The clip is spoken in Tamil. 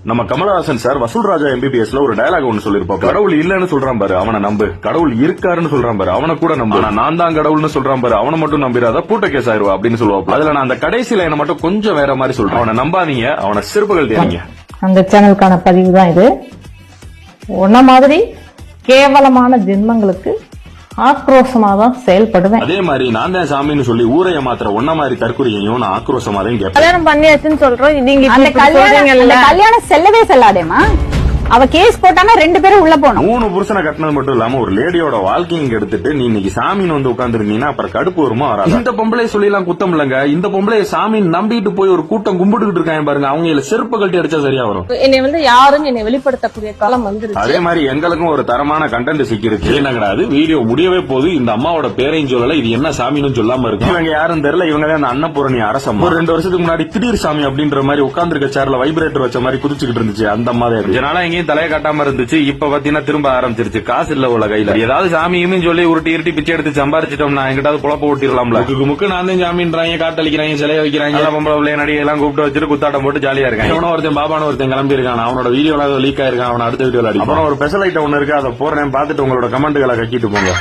நம்ம கமலஹாசன் சார் வசூல் ராஜா எம்பிபிஎஸ்ல ஒரு டயலாக் ஒன்னு சொல்லிருப்போம். கடவுள் இல்லன்னு சொல்றான் பாரு அவனை நம்பு, கடவுள் இருக்காருன்னு சொல்றான் பாரு அவனை கூட நம்பு, நான் தான் கடவுள்னு சொல்றான் பாரு அவனை மட்டும் நம்பிராத பூட்ட கேஸ் ஆயிருவா அப்படின்னு சொல்லுவாங்க. அதுல நான் அந்த கடைசி லைனை மட்டும் கொஞ்சம் வேற மாதிரி சொல்றேன். அவனை நம்பாதீங்க, அவனை சிறுப்புகள் தேங்க. அந்த சேனலுக்கான பதிவு தான் இது. உன்ன மாதிரி கேவலமான ஜென்மங்களுக்கு ஆக்ரோஷமா தான் செயல்படுவேன். அதே மாதிரி நான் தான் சாமின்னு சொல்லி ஊரைய மாத்திர ஒன்ன மாதிரி தற்கொலையையும் நான் ஆக்ரோஷமா தான் கேட்பேன். கல்யாணம் பண்ணியாச்சுன்னு சொல்றோம், நீங்க அந்த கல்யாணம் செல்லவே செல்லாதேமா. அவ கேஸ் போட்டானா 2 பேரும் உள்ள போனோம். 3 புருஷனை கட்டினது மட்டும் இல்லாம ஒரு லேடியோட வாழ்க்கையும் எடுத்துட்டு நீ இன்னைக்கு சாமின்னு வந்து உட்கார்ந்து இருந்தீங்கன்னா அப்புறம் கடுப்பு வருமா வராது. இந்த பொம்பளை சொல்லி எல்லாம் குத்தம் இல்லங்க. இந்த பொம்பளை சாமின்னு நம்பிட்டு போய் ஒரு கூட்டம் கும்பிட்டுக்கிட்டு இருக்காங்க பாருங்க, அவங்க செருப்பு கழட்டி அடிச்சா சரியா வரும். என்னை யாரும் என்னை வெளிப்படுத்தக்கூடிய காலம் வந்துருச்சு. அதே மாதிரி எங்களுக்கும் ஒரு தரமான கண்டென்ட் சிக்கிருச்சு. என்ன கிடையாது, வீடியோ முடியவே போது. இந்த அம்மாவோட பேரையும் சொல்லல, இது என்ன சாமின்னு சொல்லாம இருக்கு. இவங்க யாரும் தெரியல, இவங்க தான் அந்த அன்னபூரணி அரசம். ஒரு 2 வருஷத்துக்கு முன்னாடி திடீர் சாமி அப்படின்ற மாதிரி உட்கார்ந்துருக்க சேர்ல வைப்ரேட்டர் வச்ச மாதிரி குதிச்சுக்கிட்டு இருந்துச்சு. அந்த மாதிரி இதனால எங்கேயும் தலையை காட்டாம இருந்துச்சு. இப்ப பாத்தீங்கன்னா திரும்ப ஆரம்பிச்சிருச்சு. காசு இல்ல உள்ள கையில. ஏதாவது சாமியுமே சொல்லி உருட்டி இருட்டி பிச்சை எடுத்து சம்பாரிச்சிட்டோம்னா எங்கிட்டாவது குழப்ப ஓட்டிடலாம்ல. முக்கு நான் தான் சாமின்றாங்க, காத்தளிக்கிறாங்க, சிலைய வைக்கிறாங்க, பொம்பளை நடிகை எல்லாம் கூப்பிட்டு வச்சுட்டு குத்தாட்டம் போட்டு ஜாலியா இருக்காங்க. அவன ஒருத்தன் பாபான ஒருத்தன் கிளம்பி இருக்கான், அவனோட வீடியோ லீக் ஆயிருக்கான், அவன அடுத்த வீடியோல அடி. அப்புறம் ஒரு ஸ்பெஷல் ஐட்டம் ஒண்ணு இருக்கு, அதை போறேன் பார்த்துட்டு உங்களோட கமெண்ட்களை கக்கிட்டு போங்க.